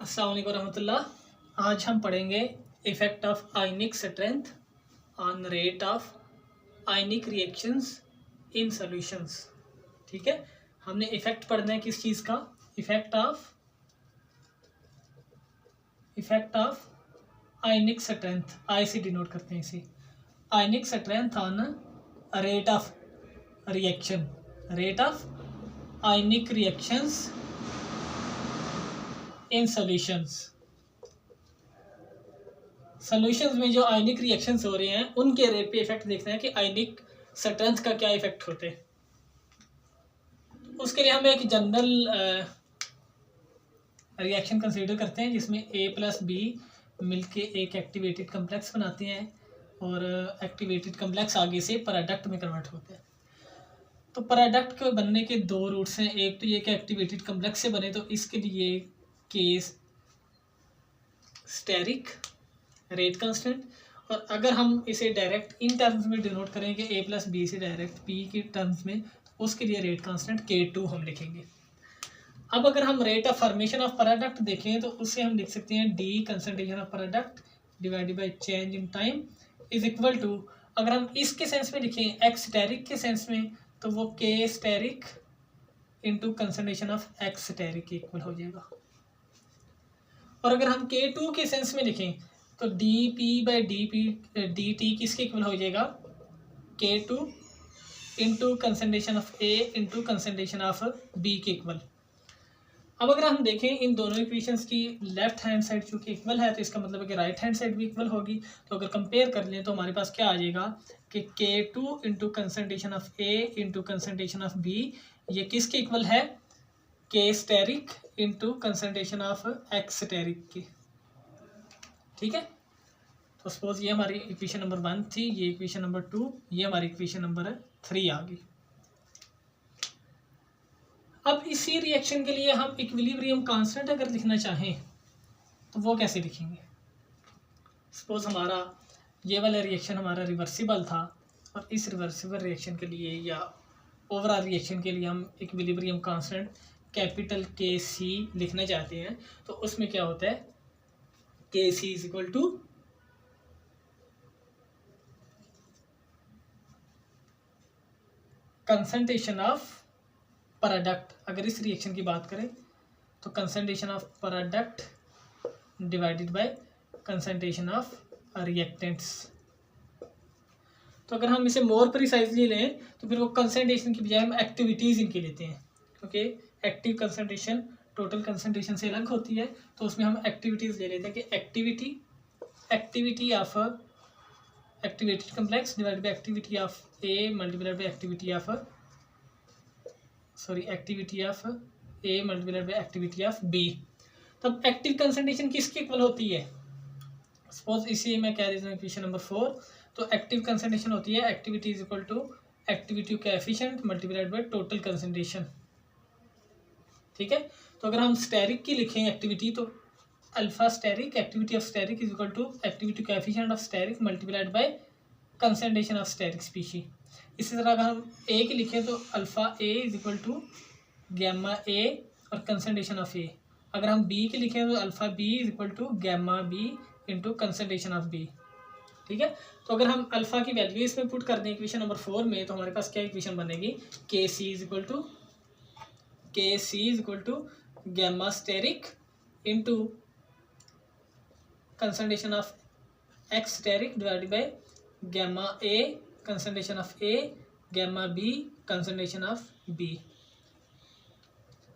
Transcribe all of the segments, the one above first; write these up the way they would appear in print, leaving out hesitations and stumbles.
अस्सलाम वालेकुम रहमतुल्लाह। आज हम पढ़ेंगे effect of ionic strength on rate of ionic reactions in solutions. ठीक है, हमने इफ़ेक्ट पढ़ना है किस चीज़ का? Effect of ionic strength, I से डिनोट करते हैं इसे। Ionic strength on rate of reaction, rate of ionic reactions in solutions. Solutions में जो आयनिक रिएक्शंस हो रहे हैं उनके रेट पे इफेक्ट देखना है कि आयनिक स्ट्रेंथ का क्या इफेक्ट होते हैं। उसके लिए हम एक जनरल रिएक्शन कंसीडर करते हैं जिसमें A प्लस बी मिलके एक एक्टिवेटेड कम्प्लेक्स बनाते हैं और एक्टिवेटेड कम्प्लेक्स आगे से प्रोडक्ट में कन्वर्ट होते हैं। तो प्रोडक्ट के बनने के दो रूट्स हैं। एक तो ये कि एक्टिवेटेड कम्प्लेक्स से बने, तो इसके लिए केस स्टेरिक रेट कांस्टेंट, और अगर हम इसे डायरेक्ट इन टर्म्स में डिनोट करें कि A प्लस बी से डायरेक्ट P के टर्म्स में, तो उसके लिए रेट कांस्टेंट K2 हम लिखेंगे। अब अगर हम rate of formation of product देखें तो उससे हम लिख सकते हैं D concentration of product divided by change in time is equal to, अगर हम इसके सेंस में लिखें X स्टेरिक के सेंस में, तो वो K asterisk into concentration of X asterisk equal हो जाएगा। और अगर हम K2 के सेंस में लिखें तो D P by D T किसके इक्वल हो जाएगा? K2 into concentration of A into concentration of B के इक्वल। अब अगर हम देखें इन दोनों इक्वेशंस की लेफ्ट हैंड साइड चूँकि इक्वल है तो इसका मतलब है कि राइट हैंड साइड भी इक्वल होगी। तो अगर कंपेयर कर लें तो हमारे पास क्या आ जाएगा कि K2 into concentration of A into concentration of B ये किसके इक्वल है? K asterisk into concentration of X asterisk की। ठीक है, तो सपोज ये हमारी इक्वेशन नंबर 1 थी, ये इक्वेशन नंबर 2, ये हमारी इक्वेशन नंबर 3 आ गई। अब इसी रिएक्शन के लिए हम इक्विलिब्रियम कांस्टेंट अगर लिखना चाहें तो वो कैसे लिखेंगे? सपोज हमारा ये वाला रिएक्शन हमारा रिवर्सिबल था और इस रिवर्सिबल रिएक्शन के लिए या ओवरऑल रिएक्शन के लिए हम इक्विलिब्रियम कांस्टेंट कैपिटल KC लिखना चाहते हैं, तो उसमें क्या होता है? KC is equal to concentration of product. अगर इस रिएक्शन की बात करें तो concentration of product divided by concentration of reactants. तो अगर हम इसे मोर प्रिसाइजली लें तो फिर वो कंसंट्रेशन की बजाय हम एक्टिविटीज़ इनकी लेते हैं, क्योंकि एक्टिव कंसंट्रेशन टोटल कंसंट्रेशन से अलग होती है, तो उसमें हम एक्टिविटीज़ ले लेते हैं कि activity of activated complex divide by activity of A multiplied by activity of A multiplied by activity of B। तब एक्टिव कंसंट्रेशन किसके इक्वल होती है? सपोज इसी मैं कह देता हूँ इक्वेशन नंबर 4, तो एक्टिव कंसंट्रेशन होती है activity is equal to activity coefficient multiplied by total concentration. ठीक है, तो अगर हम स्टेरिक की लिखें एक्टिविटी तो alpha asterisk activity of asterisk is equal to activity coefficient of asterisk multiplied by concentration of asterisk species. इसी तरह अगर हम A की लिखें तो alpha A is equal to gamma A और कंसंट्रेशन ऑफ A। अगर हम B की लिखें तो alpha B is equal to gamma B into concentration of B। ठीक है, तो अगर हम अल्फा की वैल्यू इसमें पुट कर दें इक्वेशन नंबर 4 में, तो हमारे पास क्या इक्वेशन बनेगी? KC is equal to gamma asterisk into concentration of X asterisk divided by gamma A concentration of A gamma B concentration of B।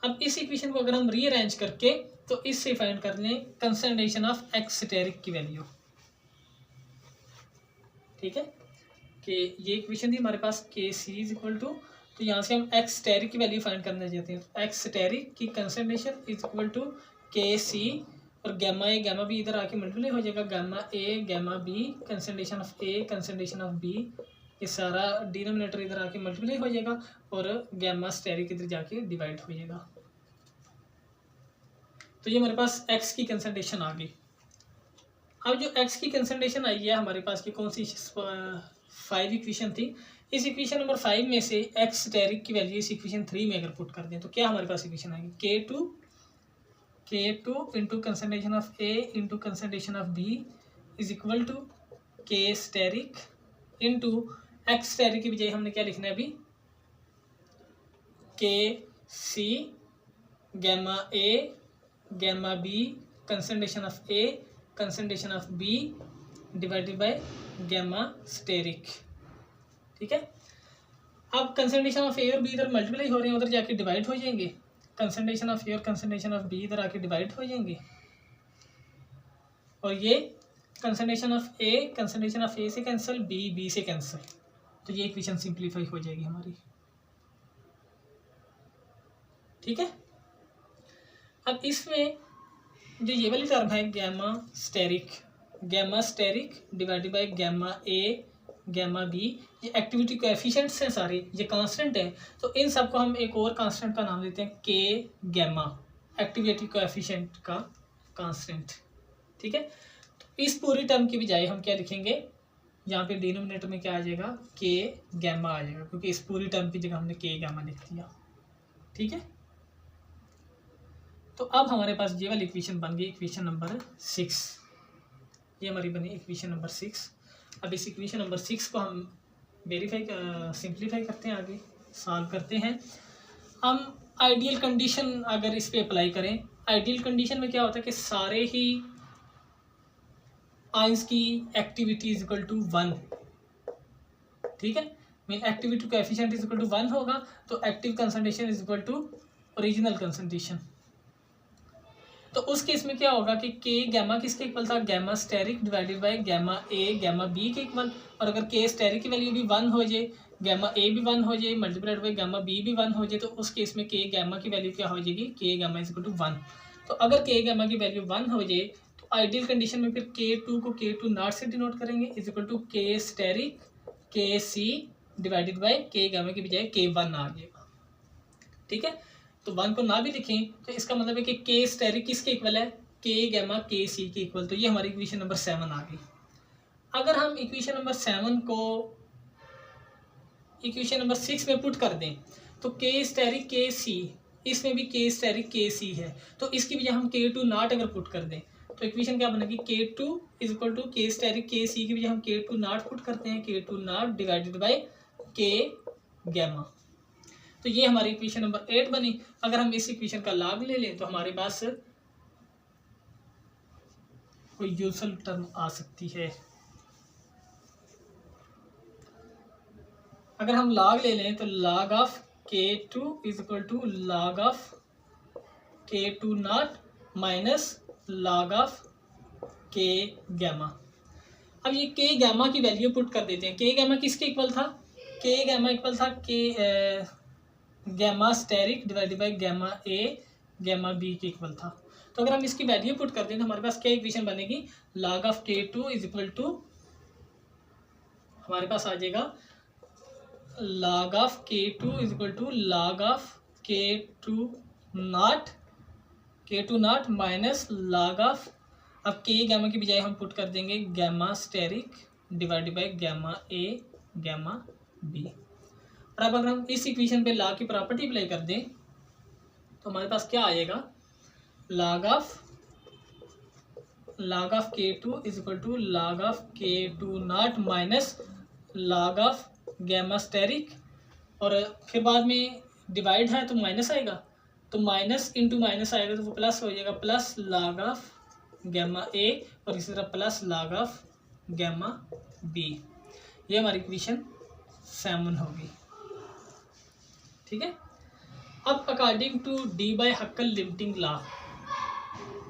अब इस इक्वेशन को अगर हम रीअरेंज करके तो इससे फाइंड कर लें कंसंट्रेशन ऑफ X स्टेरिक की वैल्यू। ठीक है, कि ये इक्वेशन थी हमारे पास KC इज इक्वल टू, तो यहाँ से हम X स्टेरिक की वैल्यू फाइंड करना चाहते हैं। तो X स्टेरिक की concentration is equal to KC और गैमा A गैमा B इधर आके मल्टीप्लाई हो जाएगा, gamma A gamma B concentration of A concentration of B, ये सारा डिनोमिनेटर इधर आके मल्टीप्लाई हो जाएगा और गैमा स्टेरिक इधर जाके डिवाइड हो जाएगा। तो ये हमारे पास X की कंसंट्रेशन आ गई। अब जो X की कंसंट्रेशन आई है हमारे पास की कौन सी 5 इक्वेशन थी, इस इक्वेशन नंबर 5 में से X स्टेरिक की वैल्यू इस इक्वेशन 3 में अगर पुट कर दें तो क्या हमारे पास इक्वेशन आएगी? K2 K2 into concentration of A into concentration of B is equal to K asterisk into X asterisk की बजाय हमने क्या लिखना है अभी, KC gamma A gamma B concentration of A concentration of B divided by gamma asterisk. ठीक है, अब कंसंट्रेशन ऑफ A और B इधर मल्टीप्लाई हो रहे हैं, उधर जाके डिवाइड हो जाएंगे। कंसंट्रेशन ऑफ A और कंसंट्रेशन ऑफ B इधर आके डिवाइड हो जाएंगे, और ये कंसंट्रेशन ऑफ A से कैंसिल, B से कैंसिल, तो ये इक्वेशन सिंप्लीफाई हो जाएगी हमारी। ठीक है, अब इसमें जो ये वाली टर्म है gamma asterisk divided by gamma A gamma B, ये एक्टिविटी कोएफिशिएंट्स हैं सारे, ये कांस्टेंट है, तो इन सबको हम एक और कांस्टेंट का नाम देते हैं K गैमा, एक्टिविटी कोएफिशिएंट का कांस्टेंट। ठीक है, तो इस पूरी टर्म की बजाय हम क्या लिखेंगे, यहाँ पे डिनोमिनेटर में क्या आ जाएगा, K गैमा आ जाएगा, क्योंकि इस पूरी टर्म की जगह हमने K गैमा लिख दिया। ठीक है, तो अब हमारे पास ये वाली इक्वेशन बन गई, इक्वेशन नंबर 6, ये हमारी बनी इक्वेशन नंबर 6। अब इस इक्वेशन नंबर 6 को हम सिंप्लीफाई करते हैं, आगे सॉल्व करते हैं। हम आइडियल कंडीशन अगर इस पे अप्लाई करें, आइडियल कंडीशन में क्या होता है कि सारे ही आयंस की एक्टिविटी इज इक्वल टू 1। ठीक है, mean activity coefficient is equal to 1 होगा, तो active concentration is equal to original concentration. तो उस केस में क्या होगा कि K गैमा किसके इक्वल था, gamma asterisk divided by gamma A gamma B के इक्वल, और अगर K स्टेरिक की वैल्यू भी 1 हो जाए, गैमा A भी 1 हो जाए, मल्टीप्लाइड बाय गैमा B भी 1 हो जाए, तो उस केस में K गैमा की वैल्यू क्या हो जाएगी, K gamma is equal to 1। तो अगर K गैमा की वैल्यू 1 हो जाए, तो आइडियल कंडीशन में फिर K2 को K2 नॉट से डिनोट करेंगे, is equal to K asterisk KC divided by K gamma की बजाय K1 आ जाएगा। ठीक है, तो 1 को ना भी लिखें तो इसका मतलब है कि K स्टेरिक किसके इक्वल है, K गैमा KC के इक्वल, तो ये हमारी इक्वेशन नंबर 7 आ गई। अगर हम इक्वेशन नंबर 7 को इक्वेशन नंबर 6 में पुट कर दें, तो K स्टेरिक KC, इसमें भी K स्टेरिक KC है, तो इसकी वजह हम K2 नॉट अगर पुट कर दें, तो इक्वेशन क्या बनेगी, K2 is equal to K asterisk KC की वजह हम K2 नॉट पुट करते हैं, K2 not divided by K gamma, तो ये हमारी इक्वेशन नंबर 8 बनी। अगर हम इस इक्वेशन का लाभ ले लें तो हमारे पास कोई यूजफुल टर्म आ सकती है। अगर हम लॉग ले लें तो log of K2 is equal to log of K2 not minus log of K gamma. अब ये K गैमा की वैल्यू पुट कर देते हैं। K गैमा किसके इक्वल था, K गैमा इक्वल था K gamma asterisk divided by gamma A gamma B के इक्वल था। तो अगर हम इसकी वैल्यू पुट कर दें तो हमारे पास क्या इक्वेशन बनेगी, log of K2 is equal to, हमारे पास आ जाएगा log of K2 is equal to log of K2 not minus log of, अब K गैमा की बजाय हम पुट कर देंगे gamma asterisk divided by gamma A gamma B। और अब अगर हम इस इक्वेशन पे लॉग की प्रॉपर्टी अप्लाई कर दें तो हमारे पास क्या आएगा, log of K2 is equal to log of K2 not minus log of gamma asterisk, और फिर बाद में डिवाइड है तो माइनस आएगा, तो माइनस इंटू माइनस आएगा तो वो प्लस हो जाएगा, plus log of gamma A और इसी तरह plus log of gamma B। ये हमारी इक्वेशन 7 होगी। ठीक है, अब according to Debye Huckel limiting law,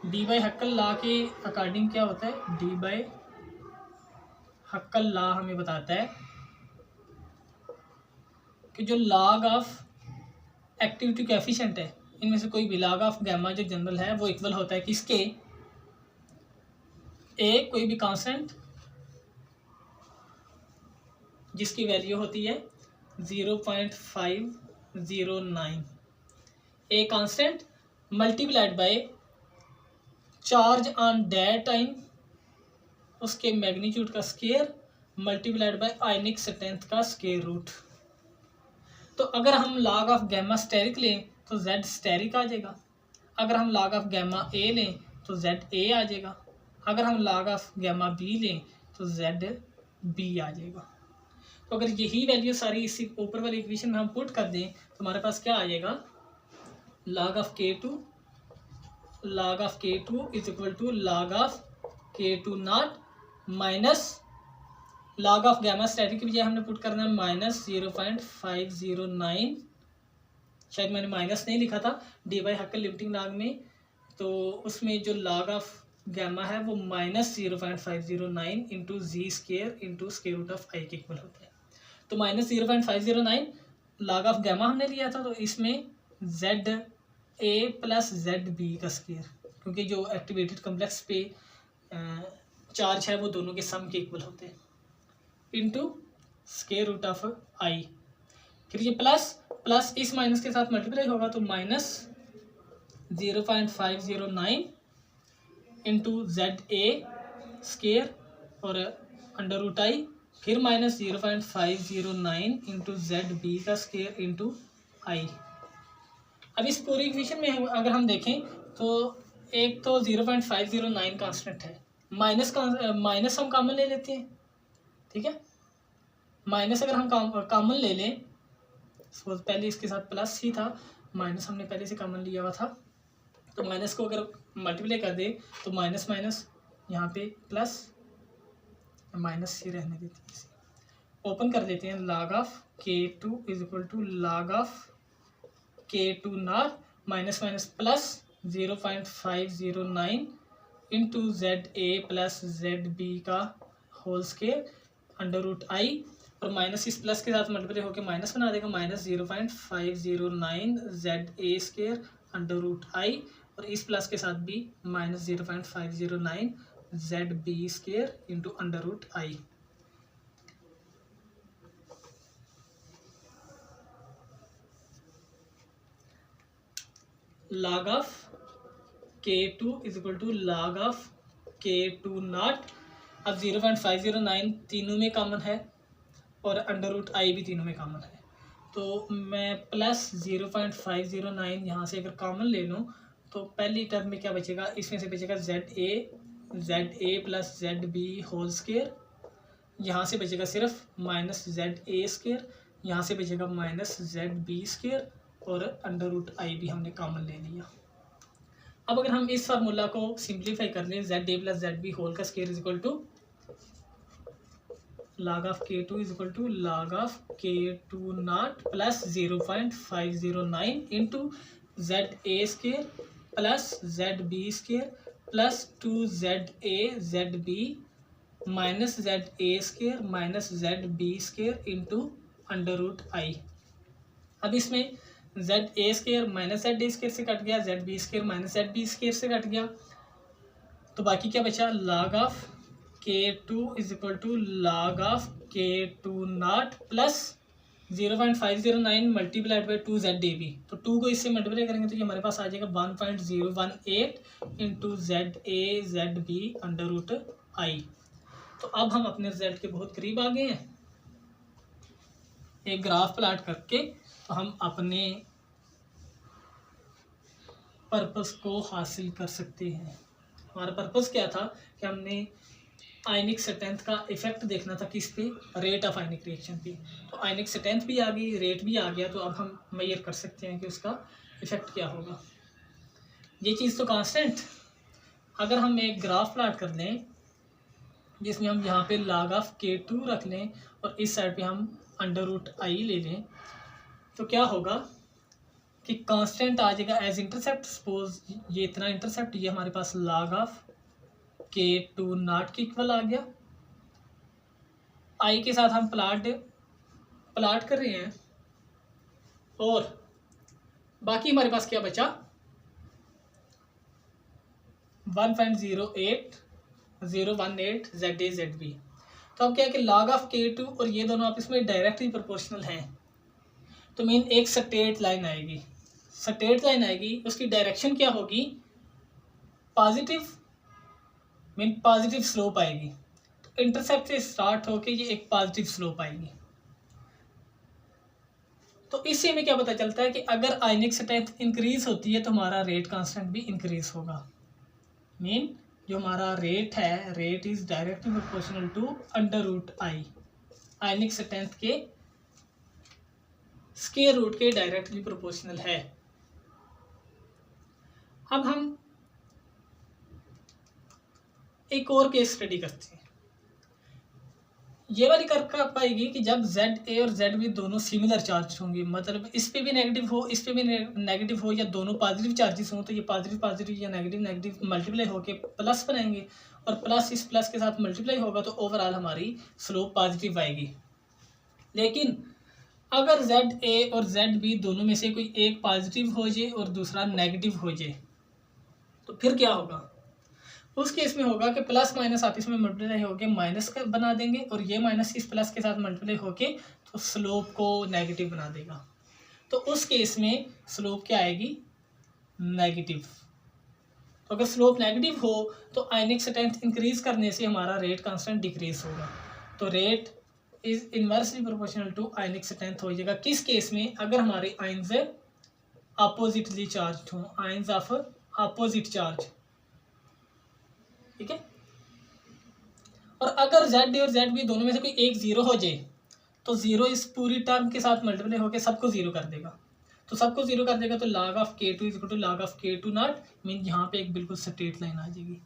Debye Huckel law के अकॉर्डिंग क्या होता है, डी बाय हक्कल लॉ हमें बताता है कि जो लॉग ऑफ एक्टिविटी कोएफिशिएंट है इनमें से कोई भी लॉग ऑफ गैमा जो जनरल है वो इक्वल होता है किसके, ए कोई भी कांस्टेंट जिसकी वैल्यू होती है 0.509, a constant multiplied by charge on that time उसके मैग्नीट्यूड का square multiplied by ionic strength का स्क्वायर रूट। तो अगर हम लॉग ऑफ गैमा स्टेरिक लें तो Z स्टेरिक आ जाएगा। अगर हम log ऑफ गैमा ए लें तो जेड ए आ जाएगा, अगर हम log ऑफ गैमा बी लें तो जेड बी आ जाएगा। तो अगर यही वैल्यू सारी इसी ऊपर वाली इक्वेशन में हम पुट कर दें तो हमारे पास क्या आ जाएगा, log of K two is equal to log of K two not minus log of gamma static की बजाय हमने पुट करना है -0.509, शायद मैंने माइनस नहीं लिखा था डी बाई हक्कल लिमिटिंग लॉग में, तो उसमें जो log ऑफ गैमा है वो -0.509 into G square into square root of I के इक्वल होता है। तो -0.509 log ऑफ गैमा हमने लिया था, तो इसमें Z A plus Z B का स्केयर, क्योंकि जो एक्टिवेटेड कम्प्लेक्स पे चार्ज है वो दोनों के सम के इक्वल होते हैं, इंटू स्केयर रूट ऑफ आई। फिर ये प्लस इस माइनस के साथ मल्टीप्लाई होगा तो -0.509 इंटू जेड ए स्केयर और अंडर रूट आई, फिर -0.509 इंटू जेड बी का स्केयर इंटू आई। अब इस पूरी इक्वेशन में अगर हम देखें तो एक तो 0.509 कांस्टेंट है, माइनस हम कॉमन ले लेते हैं, ठीक है। माइनस अगर हम कॉमन ले लें, सपोज पहले इसके साथ प्लस ही था, माइनस हमने पहले से कॉमन लिया हुआ था, तो माइनस को अगर मल्टीप्लाई कर दे तो माइनस यहाँ पे प्लस माइनस ही रहने देते हैं, ओपन कर देते हैं, log of K two is equal to log of K two not minus plus 0.509 into Z A plus Z B का whole square under root I, और माइनस इस प्लस के साथ मल्टीप्लाई होकर माइनस बना देगा, -0.509 Z A square under root I, और इस प्लस के साथ भी -0.509 Z B square into under root I. log of K two is equal to log of K two not. अब 0.509 तीनों में कॉमन है और अंडर रूट आई भी तीनों में कॉमन है, तो मैं प्लस 0.509 यहाँ से अगर कॉमन ले लूँ तो पहली टर्म में क्या बचेगा, इसमें से बचेगा Z A plus Z B whole square, यहाँ से बचेगा सिर्फ -जेड ए स्केयर, यहाँ से बचेगा -जेड बी स्केयर, और अंडर रूट आई भी हमने कॉमन ले लिया। अब अगर हम इस फार्मूला को सिंप्लीफाई कर लें, Z A plus Z B whole का square is equal to log of K two is equal to log of K two not plus 0.509 into Z A square plus Z B square plus 2जेड A Z B minus Z A square minus Z B square into under root I. अब इसमें Z A square minus Z A square से cut गया, Z B square minus Z B square से cut गया, तो बाकी क्या बचा, log of K two is equal to log of K two not plus 0.509 multiplied by 2ZAB, तो 2 को इससे मल्टीप्लाई करेंगे तो ये हमारे पास आ जाएगा 1.018 into Z A Z B under root I. तो अब हम अपने रिजल्ट के बहुत करीब आ गए हैं। एक ग्राफ प्लाट करके तो हम अपने पर्पस को हासिल कर सकते हैं। हमारा पर्पस क्या था कि हमने आयनिक स्ट्रेंथ का इफेक्ट देखना था किस पे, रेट ऑफ आयनिक रिएक्शन पे। तो आयनिक स्ट्रेंथ भी आ गई, रेट भी आ गया, तो अब हम मेजर कर सकते हैं कि उसका इफेक्ट क्या होगा। ये चीज़ तो कांस्टेंट। अगर हम एक ग्राफ प्लाट कर लें जिसमें हम यहाँ पे log ऑफ के टू रख लें और इस साइड पे हम अंडर रूट आई ले लें, तो क्या होगा कि कांस्टेंट आ जाएगा एज इंटरसेप्ट। सपोज ये इतना इंटरसेप्ट, ये हमारे पास log of K two not के इक्वल आ गया। आई के साथ हम प्लाट कर रहे हैं और बाकी हमारे पास क्या बचा, 1.08018 जेड ए जेड बी। तो अब क्या है कि log ऑफ के टू और ये दोनों आपस में डायरेक्टली प्रोपोर्शनल हैं, तो मीन एक स्ट्रेट लाइन आएगी, उसकी डायरेक्शन क्या होगी, पॉजिटिव, मीन पॉजिटिव स्लोप आएगी। तो इंटरसेप्ट से स्टार्ट होके ये एक पॉजिटिव स्लोप आएगी। तो इससे हमें क्या पता चलता है कि अगर आयनिक स्ट्रेंथ इंक्रीज होती है तो हमारा रेट कांस्टेंट भी इंक्रीज होगा। मीन जो हमारा रेट है, rate is directly proportional to under root I, ionic strength के स्क्वायर रूट के डायरेक्टली प्रोपोर्शनल है। अब हम एक और केस स्टडी करते हैं। ये वाली कर पाएगी कि जब ZA और ZB दोनों सिमिलर चार्ज होंगे, मतलब इस पे भी नेगेटिव हो, इस पे भी नेगेटिव हो, या दोनों पॉजिटिव चार्जेस हों, तो ये पॉजिटिव पॉजिटिव या नेगेटिव नेगेटिव मल्टीप्लाई होके प्लस बनाएंगे, और प्लस इस प्लस के साथ मल्टीप्लाई होगा तो ओवरऑल हमारी स्लोप पॉजिटिव आएगी। लेकिन अगर ZA और ZB दोनों में से कोई एक पॉजिटिव हो जाए और दूसरा नेगेटिव हो जाए तो फिर क्या होगा? उस केस में होगा कि प्लस माइनस आपस में मल्टीप्लाई होके माइनस का बना देंगे, और ये माइनस इस प्लस के साथ मल्टीप्लाई होके तो स्लोप को नेगेटिव बना देगा। तो उस केस में स्लोप क्या आएगी? नेगेटिव। तो अगर स्लोप नेगेटिव हो तो आयनिक स्ट्रेंथ इंक्रीज करने से हमारा रेट कांस्टेंट डिक्रीज होगा। तो rate is inversely proportional to ionic strength हो जाएगा। किस केस में? अगर हमारे आयन्स अपोजिटली चार्ज हों, आयन्स ऑफ अपोजिट चार्ज, ठीक है। और अगर ZD और ZB दोनों में से कोई एक जीरो हो जाए तो जीरो इस पूरी टर्म के साथ मल्टीप्लाई होकर सबको जीरो कर देगा। तो सबको जीरो कर देगा तो log of K2 is equal to log of K2 not, mean यहाँ पे एक बिल्कुल स्ट्रेट लाइन आ जाएगी।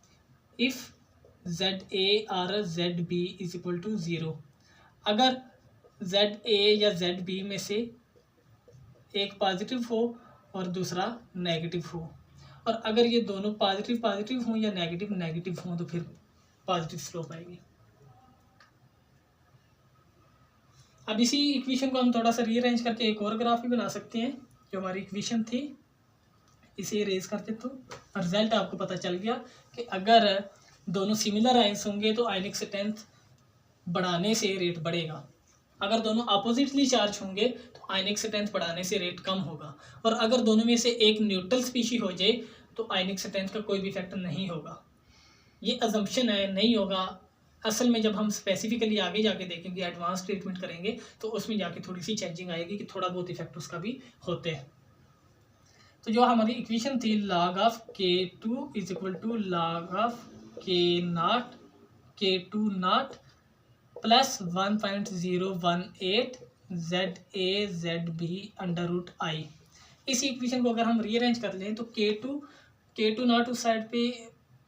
इफ ZA और ZB is equal to zero, अगर ZA या ZB में से एक पॉजिटिव हो और दूसरा नेगेटिव हो, और अगर ये दोनों पॉजिटिव पॉजिटिव हों या नेगेटिव नेगेटिव हों तो फिर पॉजिटिव स्लोप आएगी। अब इसी इक्वेशन को हम थोड़ा सा रीअरेंज करके एक और ग्राफ भी बना सकते हैं। जो हमारी इक्वेशन थी इसे इरेज करते तो रिजल्ट आपको पता चल गया कि अगर दोनों सिमिलर आयन्स होंगे तो आयनिक स्ट्रेंथ बढ़ाने से रेट बढ़ेगा, अगर दोनों अपोजिटली चार्ज होंगे तो आयनिक स्ट्रेंथ बढ़ाने से रेट कम होगा, और अगर दोनों में से एक न्यूट्रल स्पीशी हो जाए तो आयनिक स्ट्रेंथ का कोई भी फैक्टर नहीं होगा। ये अजम्पशन है, नहीं होगा। असल में जब हम स्पेसिफिकली आगे जाके देखेंगे, एडवांस ट्रीटमेंट करेंगे तो उसमें जाके थोड़ी सी चेंजिंग आएगी कि थोड़ा बहुत इफेक्ट उसका भी होते हैं। तो जो हमारी इक्वेशन थी log of K2 is equal to log of K2 not plus 1.018 ZA ZB under root I. इस इक्वेशन को अगर हम रीअरेंज कर लें तो K2 नॉट उस साइड पे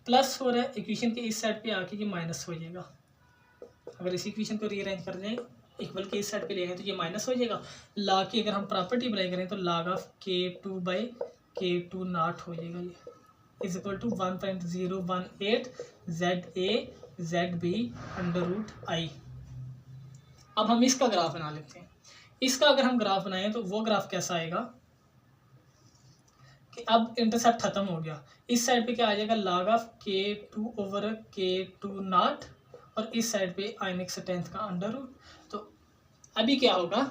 प्लस हो रहा है, इक्वेशन के इस साइड पे आके ये माइनस हो जाएगा। अगर इस इक्वेशन को रीअरेंज कर लें इक्वल के इस साइड पे लेंगे तो ये माइनस हो जाएगा। लॉग की अगर हम प्रॉपर्टी अप्लाई करें तो log ऑफ K2 नॉट हो जाएगा, ये is equal to 1.018 ZA ZB under root I. अब हम इसका ग्राफ बना लेते हैं। इसका अगर हम ग्राफ बनाएं तो वो ग्राफ कैसा आएगा कि अब इंटरसेप्ट खत्म हो गया, इस साइड पे क्या आ जाएगा log of K2 over K2 not, और इस साइड पे आयनिक स्ट्रेंथ का अंडर रूट। तो अभी क्या होगा?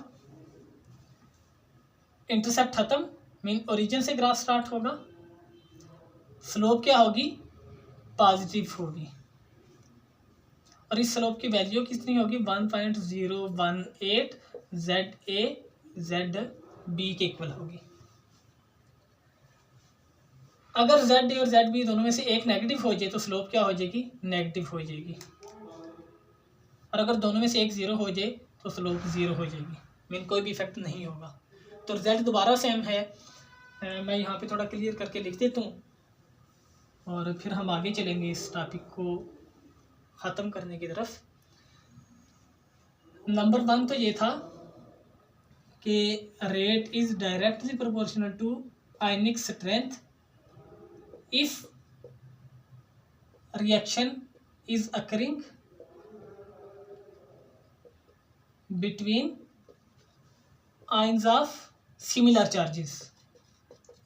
इंटरसेप्ट खत्म, मीन ओरिजिन से ग्राफ स्टार्ट होगा, स्लोप क्या होगी? पॉजिटिव होगी, और इस स्लोप की वैल्यू कितनी होगी? 1.018 ZA ZB के इक्वल होगी। अगर ZA और ZB दोनों में से एक नेगेटिव हो जाए तो स्लोप क्या हो जाएगी? नेगेटिव हो जाएगी, और अगर दोनों में से एक जीरो हो जाए तो स्लोप जीरो हो जाएगी, मीन कोई भी इफेक्ट नहीं होगा। तो रिजल्ट दोबारा सेम है, मैं यहाँ पे थोड़ा क्लियर करके लिख देता हूँ और फिर हम आगे चलेंगे इस टॉपिक को ख़त्म करने की तरफ। नंबर 1 तो ये था कि rate is directly proportional to ionic strength if reaction is occurring between ions of similar charges।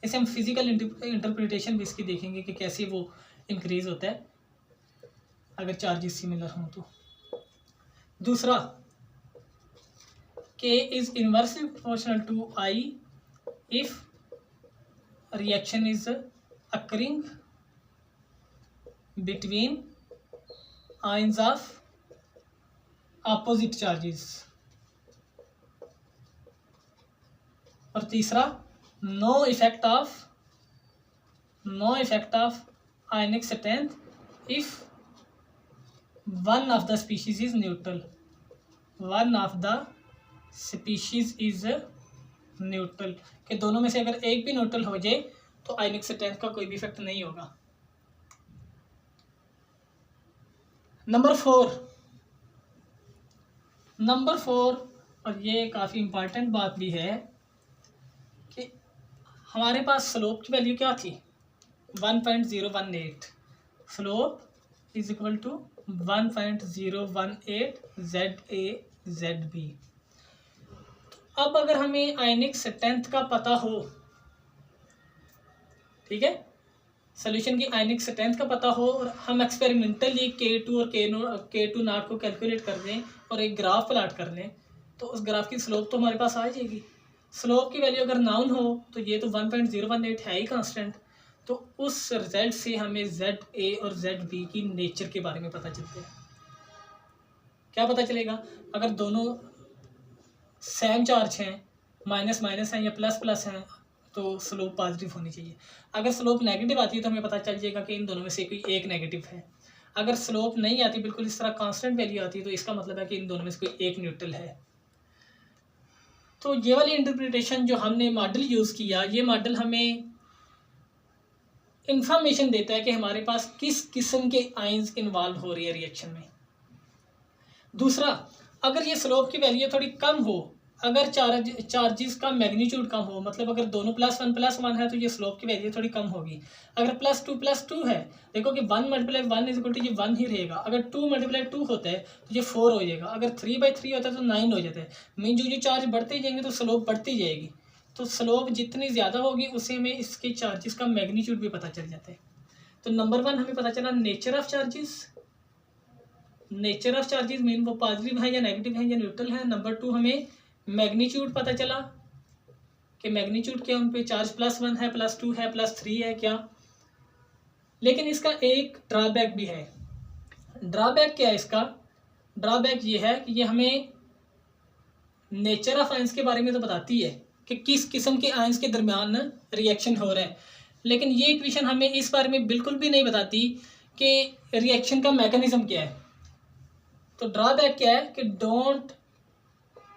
इसे हम फिजिकल इंटरप्रिटेशन भी इसकी देखेंगे कि कैसे वो इंक्रीज होता है अगर चार्जेस सिमिलर हों तो। दूसरा, K is inversely proportional to I if reaction is occurring between ions of opposite charges। और तीसरा no effect of ionic strength if one of the species is neutral, one of the species is neutral, कि दोनों में से अगर एक भी neutral हो जाए तो आयनिक स्ट्रेंथ का कोई भी इफेक्ट नहीं होगा। नंबर फोर, और ये काफ़ी इम्पॉर्टेंट बात भी है कि हमारे पास स्लोप की वैल्यू क्या थी 1.018, slope is equal to 1.018 ZA/ZB। अब अगर हमें आयनिक स्ट्रेंथ का पता हो, ठीक है, सोल्यूशन की आयनिक स्ट्रेंथ का पता हो और हम एक्सपेरिमेंटली K2 और K2 नॉट को कैलकुलेट कर दें और एक ग्राफ प्लाट कर लें, तो उस ग्राफ की स्लोप तो हमारे पास आ जाएगी। स्लोप की वैल्यू अगर नाउन हो तो ये तो 1.018 है ही कांस्टेंट, तो उस रिजल्ट से हमें ZA और ZB की नेचर के बारे में पता चलता है। क्या पता चलेगा? अगर दोनों सेम चार्ज हैं, माइनस माइनस हैं या प्लस प्लस हैं, तो स्लोप पॉजिटिव होनी चाहिए। अगर स्लोप नेगेटिव आती है तो हमें पता चल जाएगा कि इन दोनों में से कोई एक नेगेटिव है। अगर स्लोप नहीं आती, बिल्कुल इस तरह कांस्टेंट वैल्यू आती है, तो इसका मतलब है कि इन दोनों में से कोई एक न्यूट्रल है। तो ये वाली इंटरप्रिटेशन जो हमने मॉडल यूज़ किया, ये मॉडल हमें इंफॉर्मेशन देता है कि हमारे पास किस किस्म के आयंस इन्वॉल्व हो रही है रिएक्शन में। दूसरा, अगर ये स्लोप की वैल्यू थोड़ी कम हो, अगर चार्जेस का मैग्नीट्यूड कम हो, मतलब अगर दोनों +1 है तो ये स्लोप की वैल्यू थोड़ी कम होगी। अगर +2 है, देखो कि 1 × 1 इज इक्वल टू ये 1 ही रहेगा। अगर 2 × 2 होता है तो ये 4 हो जाएगा। अगर 3/3 होता है तो 9 हो जाता है। मीन जो चार्ज बढ़ते जाएंगे तो स्लोप बढ़ती जाएगी। तो स्लोप जितनी ज़्यादा होगी उसी में इसके चार्जेस का मैग्नीट्यूड भी पता चल जाता है। तो नंबर 1 हमें पता चला nature of charges. Nature of charges mean वो पॉजिटिव है या नेगेटिव है या न्यूट्रल है। नंबर 2 हमें मैग्नीट्यूड पता चला कि मैग्नीट्यूड क्या, उन पे चार्ज +1 है, +2 है, +3 है क्या। लेकिन इसका एक ड्रॉबैक भी है। ड्रॉबैक क्या है इसका? ड्रॉबैक ये है कि ये हमें नेचर ऑफ आयंस के बारे में तो बताती है कि किस किस्म के आयंस के दरमियान रिएक्शन हो रहा है, लेकिन ये इक्वेशन हमें इस बारे में बिल्कुल भी नहीं बताती कि रिएक्शन का मैकेनिज्म क्या है। तो ड्रॉबैक क्या है कि don't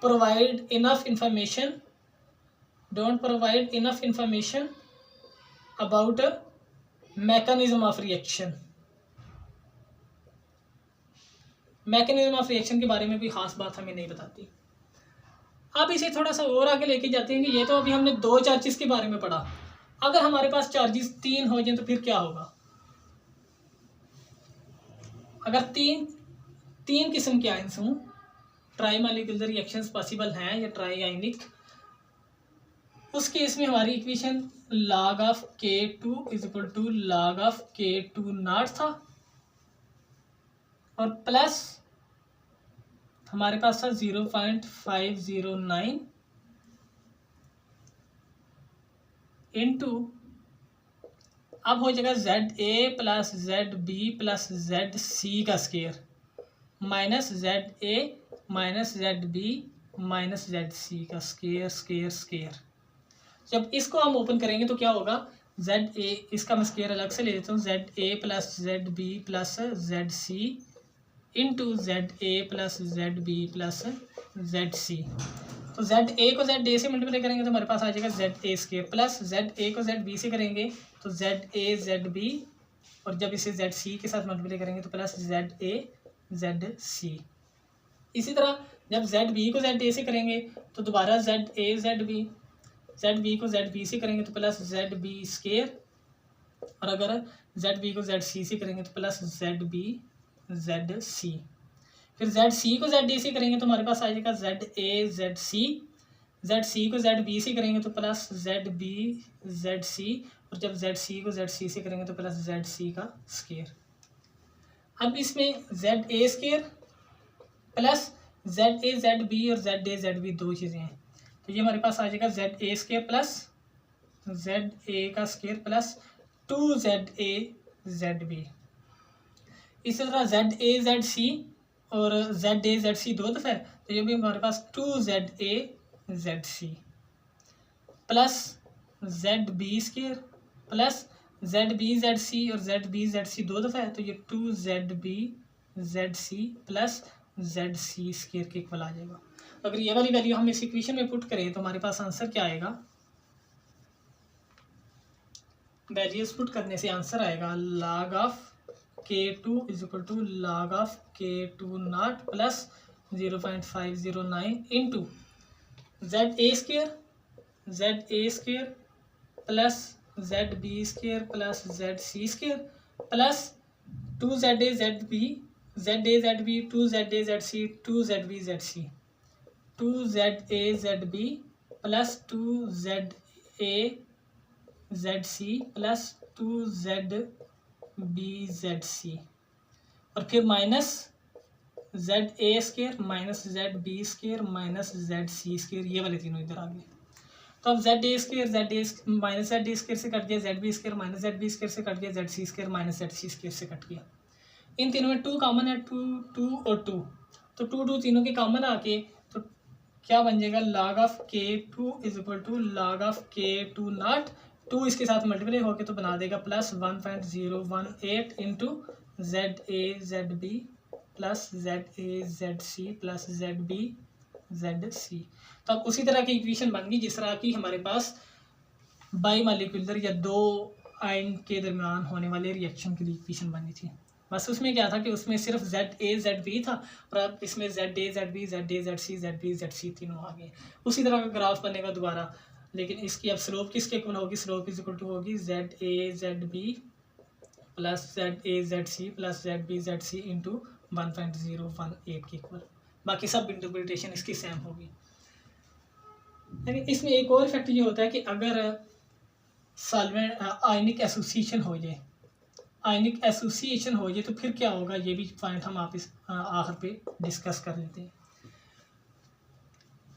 provide enough information about mechanism of reaction. Mechanism of reaction के बारे में भी खास बात हमें नहीं बताती। अब इसे थोड़ा सा और आगे लेके जाते हैं कि ये तो अभी हमने 2 चार्जेस के बारे में पढ़ा। अगर हमारे पास चार्जेस 3 हो जाए तो फिर क्या होगा? अगर तीन किस्म के आयंस हों, ट्राई मॉलिक्यूलर रिएक्शंस पॉसिबल हैं या ट्राई आयनिक, उस केस में हमारी equation log of K2 is equal to log of K2 not था, और प्लस हमारे पास था 0.509 इंटू, अब हो जाएगा ZA + ZB + ZC का square minus ZA - ZB - ZC का स्क्वायर। जब इसको हम ओपन करेंगे तो क्या होगा? ZA, इसका मैं स्क्वायर अलग से ले लेता हूँ, ZA + ZB + ZC into ZA + ZB + ZC। तो ZA को ZA से मल्टीप्लाई करेंगे तो हमारे पास आ जाएगा ZA² प्लस ZA को ZB से करेंगे तो ZA ZB, और जब इसे ZC के साथ मल्टीप्लाई करेंगे तो प्लस ZA ZC। इसी तरह जब ZB को ZA से करेंगे तो दोबारा ZA ZB को ZB से करेंगे तो प्लस ZB², और अगर ZB को ZC से करेंगे तो प्लस ZB ZC। फिर ZC को ZA से करेंगे तो हमारे पास आ जाएगा ZA ZC, ZC को ZB से करेंगे तो प्लस ZB ZC, और जब ZC को ZC से करेंगे तो प्लस ZC का स्क्वायर। अब इसमें ZA² प्लस ZA ZB और ZA ZB 2 चीज़ें हैं, तो ये हमारे पास आ जाएगा ZA² प्लस ZA का स्क्वायर प्लस 2ZA ZB। इसी तरह ZA ZC और ZA ZC 2 दफ़ा है, तो ये भी हमारे पास 2ZA ZC। Plus Z B square plus Z B Z C, और जेड बी जेड सी दो दफ़ा है तो ये 2ZB ZC plus Z C square के इक्वल आ जाएगा। अगर ये वाली वैल्यू हम इस इक्वेशन में पुट करें तो हमारे पास आंसर क्या आएगा, वैल्यूज पुट करने से आंसर आएगा log of K2 is equal to log of K2 not plus 0.509 into ZA square plus ZB square plus ZC square plus 2ZA ZB 2ZA ZC 2ZB ZC 2ZA ZB plus 2ZA ZC plus 2ZB ZC और फिर minus ZA square minus ZB square minus ZC square, ये वाले तीनों इधर आ गए। तो अब ZA square minus ZA square से कट गया, ZB square minus ZB square से कट गया, ZC square minus ZC square से कट गया। इन तीनों में 2 कॉमन है, 2 और 2, तो 2 तीनों के कॉमन आके तो क्या बन जाएगा, log of K2 is equal to log of K2 नॉट 2 इसके साथ मल्टीप्लाई होके तो बना देगा plus 1.018 into ZA ZB plus ZA ZC plus ZB ZC। तो अब उसी तरह की इक्वेशन बन गई जिस तरह की हमारे पास बाई मालिकुलर या दो आयन के दरमियान होने वाले रिएक्शन के लिए इक्वेशन बनी थी। बस उसमें क्या था कि उसमें सिर्फ ZA ZB था और अब इसमें ZA ZB ZA ZC ZB ZC तीनों आ गए। उसी तरह का ग्राफ बनेगा दोबारा, लेकिन इसकी अब स्लोप किसके इक्वल होगी, स्लोप इज इक्वल टू होगी ZA ZB plus ZA ZC plus ZB ZC into 1.018 के इक्वल। बाकी सब इंटरप्रिटेशन इसकी सेम होगी। लेकिन इसमें एक और इफेक्ट ये होता है कि अगर सॉल्वेंट आयनिक एसोसिएशन हो जाए, तो फिर क्या होगा, ये भी पॉइंट हम आप इस आखिर पे डिस्कस कर लेते हैं।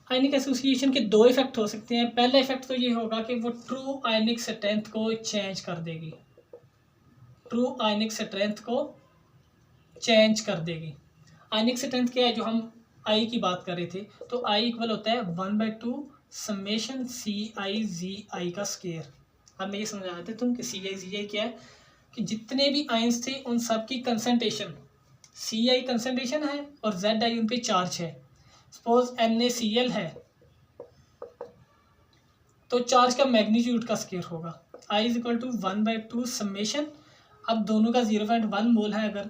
आयनिक एसोसिएशन के दो इफेक्ट हो सकते हैं। पहला इफेक्ट तो ये होगा कि वो ट्रू आयनिक स्ट्रेंथ को चेंज कर देगी, ट्रू आयनिक स्ट्रेंथ को चेंज कर देगी। आयनिक स्ट्रेंथ क्या है, जो हम आई की बात कर रहे थे, तो आई इक्वल होता है 1/2 समेशन CiZi का स्केयर। अब मैं ये समझा देता हूँ कि CiZi क्या है, कि जितने भी आयंस थे उन सब की कंसंट्रेशन, Ci कंसंट्रेशन है और Zi उन पे चार्ज है। सपोज NaCl है तो चार्ज का मैग्नीट्यूड का स्केयर होगा I is equal to 1/2 summation. अब दोनों का 0.1 मोल है अगर,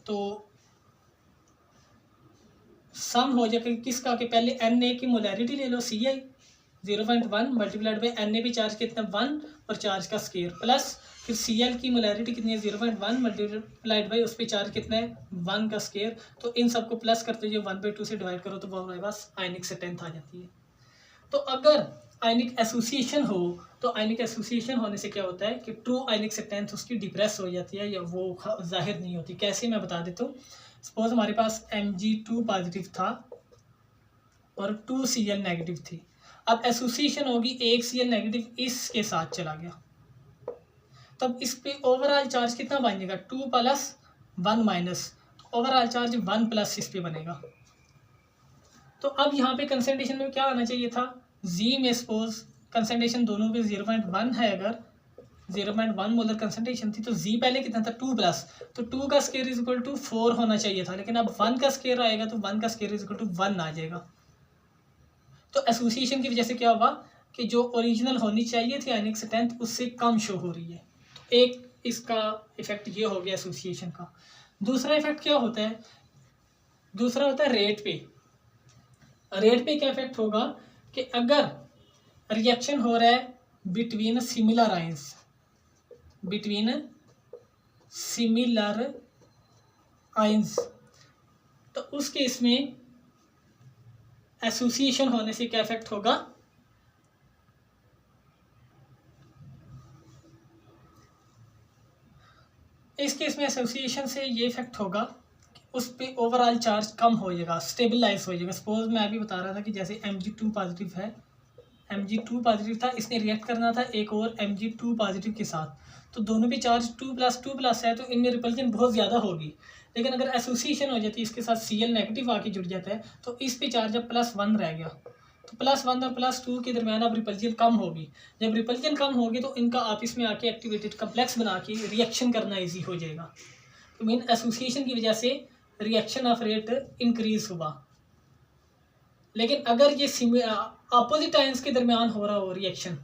तो सम हो जाएगा किसका, कि पहले Na की मोलैरिटी ले लो Ci 0.1 मल्टीप्लाइड बाई Na भी चार्ज कितना 1 और चार्ज का स्केयर प्लस फिर Cl की मोलैरिटी कितनी है 0.1 मल्टीप्लाइड बाई उस पर चार्ज कितना है 1 का स्केयर। तो इन सबको प्लस करते हुए 1/2 से डिवाइड करो तो हमारे पास आयनिक स्ट्रेंथ आ जाती है। तो अगर आयनिक एसोसिएशन हो तो आयनिक एसोसिएशन होने से क्या होता है कि ट्रू आयनिक स्ट्रेंथ उसकी डिप्रेस हो जाती है या वो जाहिर नहीं होती। कैसे, मैं बता देता हूँ। सपोज हमारे पास Mg2 पॉजिटिव था और 2Cl नेगेटिव थी। अब एसोसिएशन होगी, एक Cl नेगेटिव इसके साथ चला गया, तब इस पे ओवरऑल चार्ज कितना बन जाएगा 2 + 1 माइनस, ओवरऑल चार्ज 1 प्लस इस पे बनेगा। तो अब यहाँ पे कंसंट्रेशन में क्या आना चाहिए था, Z में सपोज कंसंट्रेशन दोनों पे 0.1 है, अगर 0.1 मोलर कंसंट्रेशन थी तो Z पहले कितना था 2 प्लस, तो 2 का स्केयर इज इक्वल टू 4 होना चाहिए था, लेकिन अब 1 का स्केयर आएगा तो 1 का स्केयर इज इक्वल टू 1 आ जाएगा। तो एसोसिएशन की वजह से क्या होगा कि जो ओरिजिनल होनी चाहिए थी आयनिक स्ट्रेंथ उससे कम शो हो रही है। तो एक इसका इफेक्ट ये हो गया एसोसिएशन का। दूसरा इफेक्ट क्या होता है, दूसरा होता है रेट पे। रेट पे क्या इफेक्ट होगा कि अगर रिएक्शन हो रहा है बिटवीन सिमिलर आयंस, तो उस केस में एसोसिएशन होने से क्या इफेक्ट होगा, इस केस में एसोसिएशन से ये इफेक्ट होगा कि उस पे ओवरऑल चार्ज कम हो जाएगा, स्टेबलाइज हो जाएगा। सपोज मैं अभी बता रहा था कि जैसे Mg2 पॉजिटिव है, Mg2 पॉजिटिव था, इसने रिएक्ट करना था एक और Mg2 पॉजिटिव के साथ, तो दोनों पे चार्ज 2+2+ है तो इनमें रिपल्जन बहुत ज़्यादा होगी। लेकिन अगर एसोसिएशन हो जाती है इसके साथ Cl नेगेटिव आके जुड़ जाता है तो इस पे चार्ज अब +1 रह गया, तो तो +1 और +2 के दरमियान अब रिपल्जन कम होगी। जब रिपल्जन कम होगी तो इनका आपस में आके एक्टिवेटेड कम्प्लेक्स बना के रिएक्शन करना ईजी हो जाएगा। तो मीन एसोसिएशन की वजह से रिएक्शन ऑफ रेट इंक्रीज हुआ। लेकिन अगर ये अपोजिट आयंस के दरमियान हो रहा हो रिएक्शन,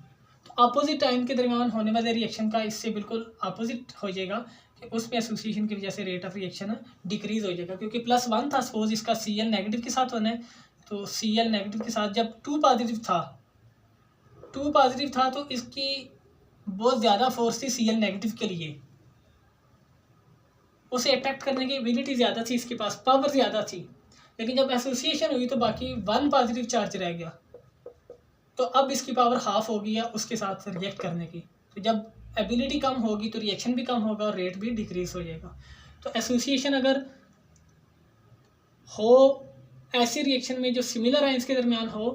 तो अपोजिट आयन के दरमियान होने वाले रिएक्शन का इससे बिल्कुल अपोजिट हो जाएगा कि उसमें एसोसिएशन की वजह से रेट ऑफ रिएक्शन डिक्रीज हो जाएगा। क्योंकि +1 था, सपोज इसका Cl नेगेटिव के साथ होना है, तो Cl नेगेटिव के साथ जब 2 पॉजिटिव था तो इसकी बहुत ज़्यादा फोर्स थी Cl नेगेटिव के लिए, उसे अट्रैक्ट करने की एबिलिटी ज़्यादा थी, इसके पास पावर ज़्यादा थी। लेकिन जब एसोसिएशन हुई तो बाकी 1 पॉजिटिव चार्ज रह गया, तो अब इसकी पावर हाफ हो गई है उसके साथ रिएक्ट करने की। तो जब एबिलिटी कम होगी तो रिएक्शन भी कम होगा और रेट भी डिक्रीज हो जाएगा। तो एसोसिएशन अगर हो ऐसी रिएक्शन में जो सिमिलर आयंस के दरमियान हो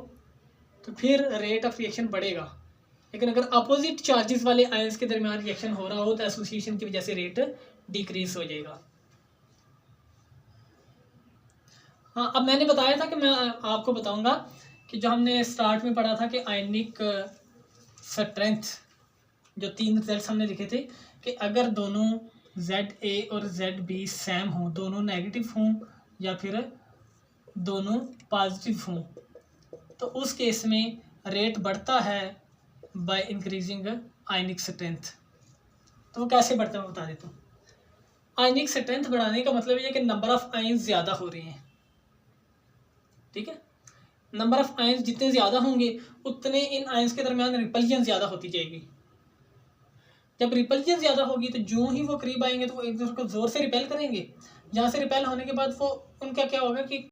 तो फिर रेट ऑफ रिएक्शन बढ़ेगा। लेकिन अगर अपोजिट चार्जेस वाले आयंस के दरमियान रिएक्शन हो रहा हो तो एसोसिएशन की वजह से रेट डिक्रीज हो जाएगा। हाँ, अब मैंने बताया था कि मैं आपको बताऊंगा कि जो हमने स्टार्ट में पढ़ा था कि आयनिक स्ट्रेंथ, जो 3 रिजल्ट्स हमने लिखे थे कि अगर दोनों ZA और ZB सेम हों, दोनों नेगेटिव हों या फिर दोनों पॉजिटिव हों, तो उस केस में रेट बढ़ता है बाय इंक्रीजिंग आयनिक स्ट्रेंथ। तो वो कैसे बढ़ता है मैं बता देता हूँ। आयनिक स्ट्रेंथ बढ़ाने का मतलब ये कि नंबर ऑफ आयंस ज़्यादा हो रहे हैं, ठीक है। नंबर ऑफ आयंस जितने ज़्यादा होंगे उतने इन आयंस के दरमियान रिपल्जन ज़्यादा होती जाएगी। जब रिपल्जन ज़्यादा होगी तो जो ही वो करीब आएंगे तो वो एक दूसरे को ज़ोर से रिपेल करेंगे। जहाँ से रिपेल होने के बाद वो उनका क्या होगा कि